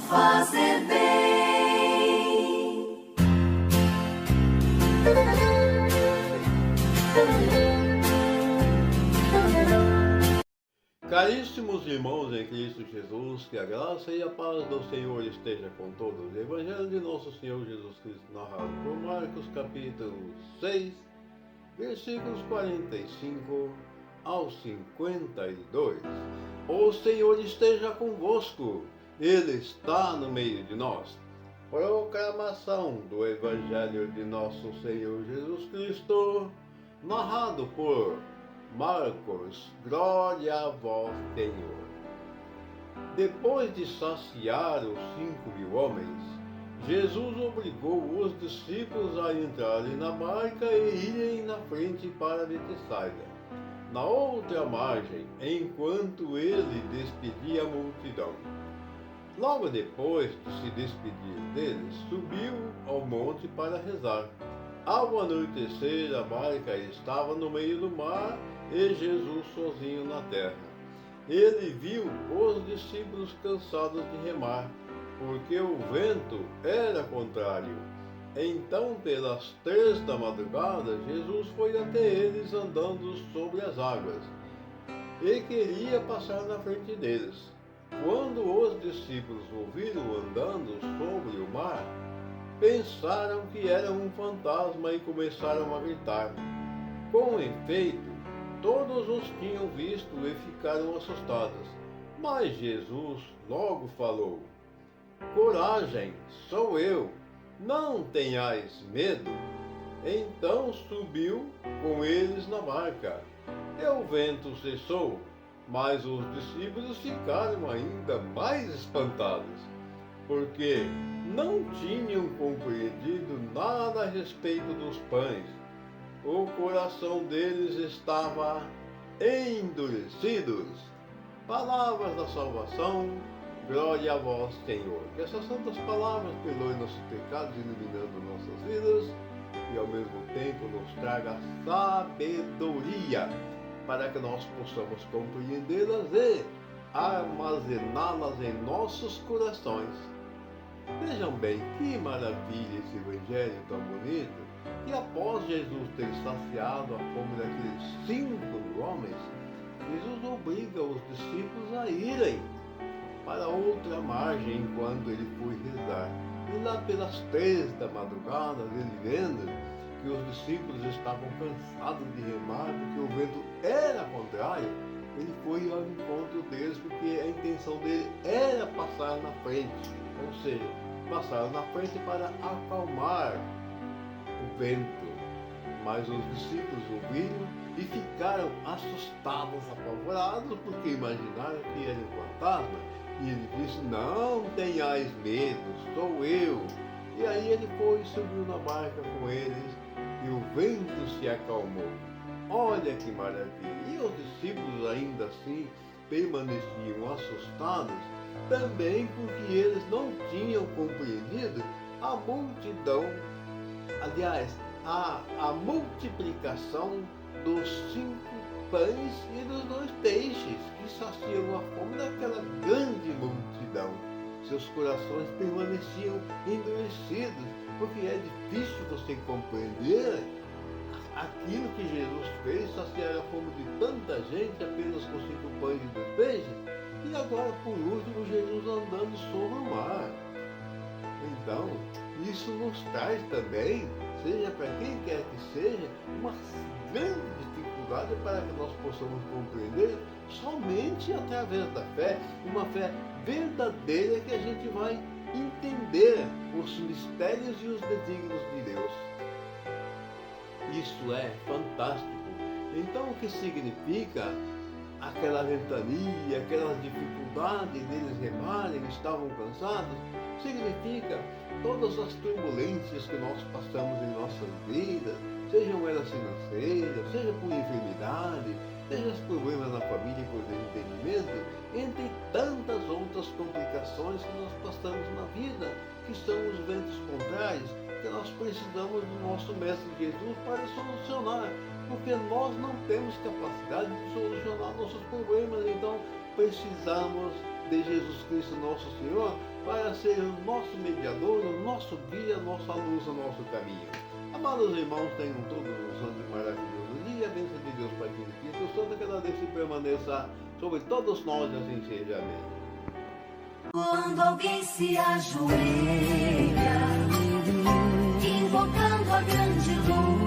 fazer bem. Caríssimos irmãos em Cristo Jesus, que a graça e a paz do Senhor esteja com todos. Evangelho de nosso Senhor Jesus Cristo, narrado por Marcos, capítulo 6, versículos 45 ao 52. O Senhor esteja convosco, Ele está no meio de nós. Proclamação do Evangelho de nosso Senhor Jesus Cristo, narrado por Marcos. Glória a vós, Senhor. Depois de saciar os 5.000 homens, Jesus obrigou os discípulos a entrarem na barca e irem na frente para Betsaida, na outra margem, enquanto ele despedia a multidão. Logo depois de se despedir deles, subiu ao monte para rezar. Ao anoitecer, a barca estava no meio do mar e Jesus sozinho na terra. Ele viu os discípulos cansados de remar, porque o vento era contrário. Então, pelas 3 da madrugada, Jesus foi até eles andando sobre as águas e queria passar na frente deles. Quando os discípulos o viram andando sobre o mar, pensaram que era um fantasma e começaram a gritar. Com efeito, todos os tinham visto e ficaram assustados. Mas Jesus logo falou: coragem, sou eu, não tenhais medo. Então subiu com eles na barca, e o vento cessou, mas os discípulos ficaram ainda mais espantados, porque não tinham compreendido nada a respeito dos pães. O coração deles estava endurecidos. Palavras da salvação, glória a vós, Senhor. Que essas santas palavras perdoem nossos pecados, iluminando nossas vidas, e ao mesmo tempo nos traga sabedoria, para que nós possamos compreendê-las e armazená-las em nossos corações. Vejam bem, que maravilha esse evangelho tão bonito, que após Jesus ter saciado a fome daqueles 5.000 homens, Jesus obriga os discípulos a irem para outra margem enquanto ele foi rezar. E lá pelas 3 da madrugada, ele vendo que os discípulos estavam cansados de remar, porque o vento era contrário, ele foi ao encontro deles, porque a intenção dele era passar na frente, ou seja, passar na frente para acalmar o vento. Mas os discípulos ouviram e ficaram assustados, apavorados, porque imaginaram que era um fantasma. E ele disse: não tenhais medo, sou eu. E aí ele foi e subiu na barca com eles, e o vento se acalmou. Olha que maravilha! E os discípulos ainda assim permaneciam assustados, também porque eles não tinham compreendido a multidão, aliás, a multiplicação dos 5 pães e dos 2 peixes, que saciam a fome daquela grande multidão. Seus corações permaneciam endurecidos, porque é difícil você compreender aquilo que Jesus fez, saciar a fome de tanta gente apenas com 5 pães e 2 peixes, e agora, por último, Jesus andando sobre o mar. Então, isso nos traz também, seja para quem quer que seja, uma grande dificuldade para que nós possamos compreender somente através da fé, uma fé verdadeira, que a gente vai entender os mistérios e os desígnios de Deus. Isso é fantástico. Então, o que significa aquela ventania, aquelas dificuldades deles remarem, estavam cansados? Significa todas as turbulências que nós passamos em nossas vidas, sejam elas financeiras, seja por enfermidade, seja os problemas na família por desentendimento, entre tantas outras complicações que nós passamos na vida, que são os ventos contrários, que nós precisamos do nosso Mestre Jesus para solucionar, porque nós não temos capacidade de solucionar nossos problemas, então precisamos de Jesus Cristo nosso Senhor, para ser o nosso mediador, o nosso guia, a nossa luz, o nosso caminho. Amados irmãos, tenham todos um santo e maravilhoso dia, a bênção de Deus Pai, Filho e Espírito Santo, que ela desça e permaneça sobre todos nós, assim seja. Amém. Quando alguém se ajoelha, invocando a grande luz,